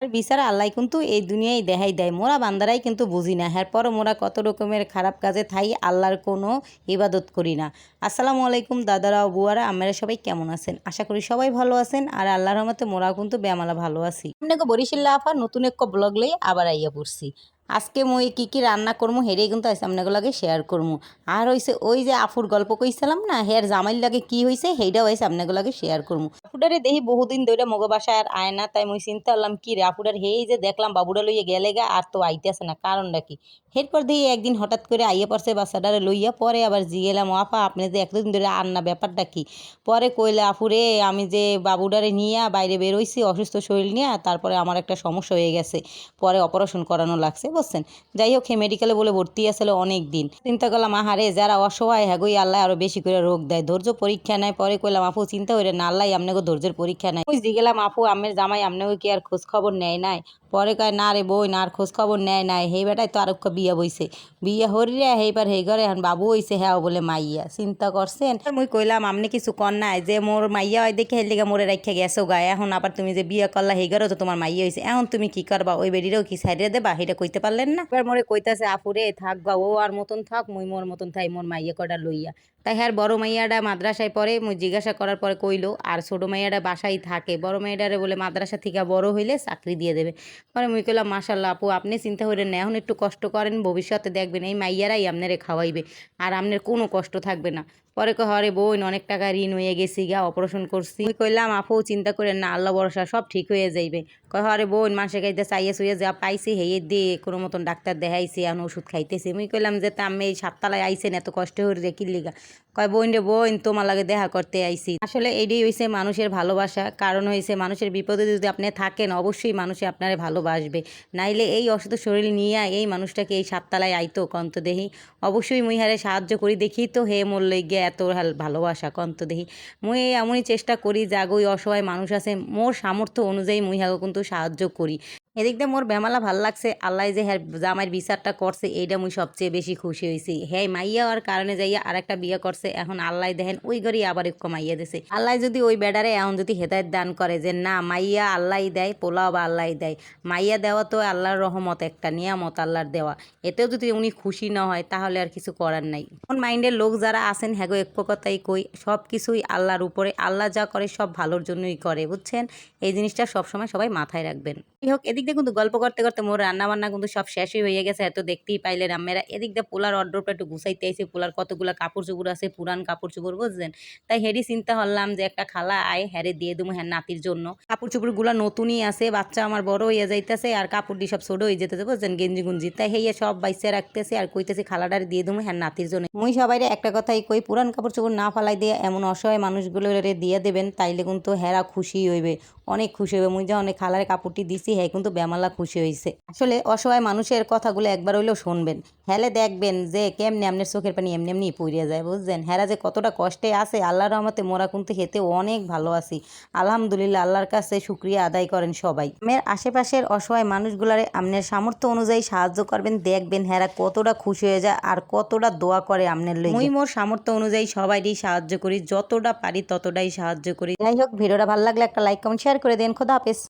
আর বিচার আল্লাহ কিন্তু এই দুনিয়ায় দেখাই দেয়, মোরা বান্দারাই কিন্তু বুঝি না। এরপরও মোরা কত রকমের খারাপ কাজে থাই, আল্লাহর কোনো ইবাদত করি না। আসসালামু আলাইকুম দাদারা ও বুয়ারা, আপনারা সবাই কেমন আছেন? আশা করি সবাই ভালো আছেন। আর আল্লাহর রহমতে মোরাও কিন্তু বেমালা ভালো আছি। আপনাকে বরিশাল্লা আফার নতুন এক ব্লগ লই আবার আইয়া পড়ছি। আজকে মই কি রান্না করবো হেরেই কিন্তু আজকে আপনাকে লাগে শেয়ার করবো। আর হয়েছে ওই যে আফুর গল্প কইছিলাম না, হের জামাইল লাগে কি হয়েছে সেইটাও হয়েছে আপনাকে লাগে শেয়ার করবো। আফুডারে দেখি বহুদিন ধরে মগ বাসায় আর আয় না, তাই মই চিন্তা করলাম কি রে আফুডার হেই যে দেখলাম বাবুরা লইয়া গেলে গা আর তো আইতেছে না, কারণটা কি? এরপর দিয়ে একদিন হঠাৎ করে আইয়া পড়ছে বাচ্চাটারে লইয়া। পরে আবার জিগেলাম আপা আপনি যে এতদিন ধরে আর না, ব্যাপারটা কি? পরে কইলে আফুরে আমি যে বাবুডারে নিয়ে বাইরে বেরোইছি অসুস্থ শরীর নিয়ে, তারপরে আমার একটা সমস্যা হয়ে গেছে, পরে অপারেশন করানো লাগছে বুঝছেন। যাই হোক, মেডিকেলে বলে ভর্তি আসলে অনেক দিন। চিন্তা করলাম আহারে যারা অসহায় হ্যাগোই আল্লাহ আরো বেশি করে রোগ দেয়, ধৈর্য পরীক্ষা নেয়। পরে কইলাম আপু চিন্তা করে না, আল্লাহ আপনাকে ধৈর্যের পরীক্ষা নেয়। বুঝতে গেলাম আপু আমের জামাই আপনাকে কি আর খোঁজ খবর নেয় নাই? পরে কয় না রে বই না, আর খোঁজ খবর নেয় নাই। হেই বেটাই তো আরেক বিয়া বইছে, বিয়া হরিয়া হেইবার হেই ঘরে এখন বাবু হইছে, হ্যাঁ বলে মাইয়া। চিন্তা করছেন? মুই কইলাম আপনি কিছু কর নাই যে মোর মাইয়া হয় দেখে হের লিগা মোরে রাখা গেছো গায়ে, এখন আবার তুমি যে বিয়া করলা হেই ঘরে তো তোমার মাইয়া হয়েছে, এখন তুমি কি করবা? ওই বেডিরেও কি সাইডে দেবা? সেটা কইতে পারলেন না। এবার মোরে কইতাছে আপুরে থাকবা, ও আর মতন থাক, মুই মোর মতন থাই মোর মাইয়া কটা লইয়া। তাই হ্যাঁ বড় মাইয়াটা মাদ্রাসায় পড়ে, মুই জিজ্ঞাসা করার পরে কইলো আর ছোট মাইয়াটা বাসায় থাকে, বড় মাইয়াটারে বলে মাদ্রাসা থেকে বড় হইলে চাকরি দিয়ে দেবে। পরে মুই কইলাম মাশাল্লাহ আপু আপনি চিন্তা করেন না, এখন একটু কষ্ট করেন, ভবিষ্যতে দেখবেন এই মাইয়ারাই আপনারে খাওয়াইবে আর আপনার কোনো কষ্ট থাকবে না। পরে কয় হরে বোন অনেক টাকা ঋণ হয়ে গেছি গা, অপারেশন করছি। মুই কইলাম আপু চিন্তা করেন না, আল্লাহ ভরসা সব ঠিক হয়ে যাইবে। কয় হরে বোন মাসে খাইতে চাইয়ে চুইয়ে যা পাইছি হেয়ে দিয়ে কোনো মতন ডাক্তার দেখাইছি, এখন ওষুধ খাইতেছি। মুই কইলাম যে তা আমি এই সাততলায় আইসেন এত কষ্ট হয়ে রে কিল্লিগা? কয় বোন রে বোন তোমার লাগে দেখা করতে আইছি। আসলে এটাই হয়েছে মানুষের ভালোবাসা, কারণ হয়েছে মানুষের বিপদে যদি আপনি থাকেন অবশ্যই মানুষে আপনারে ভালোবাসবে, নাইলে এই অসুস্থ শরীর নিয়ে এই মানুষটাকে এই সাততলায় আইতো কন্ত দেহি? অবশ্যই মুই হারে সাহায্য করি দেখি তো হে মোর লইগে এত ভালোবাসা কন্ত দেহি। মুই এমনই চেষ্টা করি যাগো ওই অসহায় মানুষ আছে মোর সামর্থ্য অনুযায়ী মুই হাগো কিন্তু সাহায্য করি। এদিক দিয়ে মোর বেমালা ভাল লাগছে, আল্লাহ যে হ্যাঁ জামাইয়ের বিচারটা করছে এইটা মুই সবচেয়ে বেশি খুশি হয়েছি। হ্যাঁ মাইয়া আর কারণে যাইয়া আর একটা বিয়ে করছে, এখন আল্লাহ দেখেন ওই ঘরেই আবার একটু মাইয়া দিছে। আল্লাহ যদি ওই বেডারে এখন যদি হেদায়ত দান করে যে না মাইয়া আল্লাহ দেয়, পোলাও বা আল্লাহ দেয়, মাইয়া দেওয়া তো আল্লাহর রহমত, একটা নিয়ামত আল্লাহর দেওয়া, এতেও যদি উনি খুশি না হয় তাহলে আর কিছু করার নাই। কোন মাইন্ডের লোক যারা আছেন হ্যাগো এক কথাই কই সব কিছুই আল্লাহর উপরে, আল্লাহ যা করে সব ভালোর জন্যই করে বুঝছেন। এই জিনিসটা সবসময় সবাই মাথায় রাখবেন। যাই হোক, এদিক দিয়ে কিন্তু গল্প করতে করতে মোর রান্না বান্না কিন্তু সব শেষই হয়ে গেছে, এত দেখতেই পাইলেন আমরা। এদিক দিয়ে পোলার অর্ডারটা একটু গুছাইতে আইসি, পোলার কতগুলা কাপড় চোপড় আছে, পুরান কাপড় চোপড় বুঝছেন। তাই হেরি চিন্তা করলাম যে একটা খালা আয় হ্যারে দিয়ে দেবো হ্যাঁ নাতির জন্য। কাপড় চোপড় গুলা নতুনই আছে, বাচ্চা আমার বড় হয়ে যাইতেছে আর কাপড় দিয়ে সব ছোট হয়ে যেতেছে বুঝছেন, গেঞ্জি গুঞ্জি। তাই হেয়ে সব বাইসে রাখতেছে আর কইতেছে খালাটারে দিয়ে দেবো হ্যাঁ নাতির জন্য। মুই সবাইরে একটা কথাই কই পুরান কাপড় চোপড় না ফালাই দিয়ে এমন অসহায় মানুষগুলো দিয়ে দেবেন, তাইলে কিন্তু হেরা খুশি হইবে, অনেক খুশি হবে। মুই যখন খালার কাপড়টি দিছি হ্যাঁ কিন্তু বেমালা খুশি হয়েছে। আসলে অসহায় মানুষের কথাগুলো একবার হইলেও শুনবেন, হেলে দেখবেন যে কেমনি আপনার চোখের পানি এমনি এমনি পড়িয়া যায় বুঝছেন। হেরা যে কতটা কষ্টে আছে আল্লাহর রহমতে মোরা কিন্তু হেতে অনেক ভালো আছি আলহামদুলিল্লাহ। আল্লাহর কাছে শুকরিয়া আদায় করেন সবাই। আপনার আশেপাশের অসহায় মানুষগুলারে আপনার সামর্থ্য অনুযায়ী সাহায্য করবেন, দেখবেন হেরা কতটা খুশি হয়ে যায় আর কতটা দোয়া করে আপনার লইগে। মুই মোর সামর্থ্য অনুযায়ী সবাইই সাহায্য করি, যতটা পারি ততটাই সাহায্য করি। যাই হোক, ভিডিওটা ভালো লাগলে একটা লাইক কমেন্ট শেয়ার করে দেন। খোদা হাফেজ।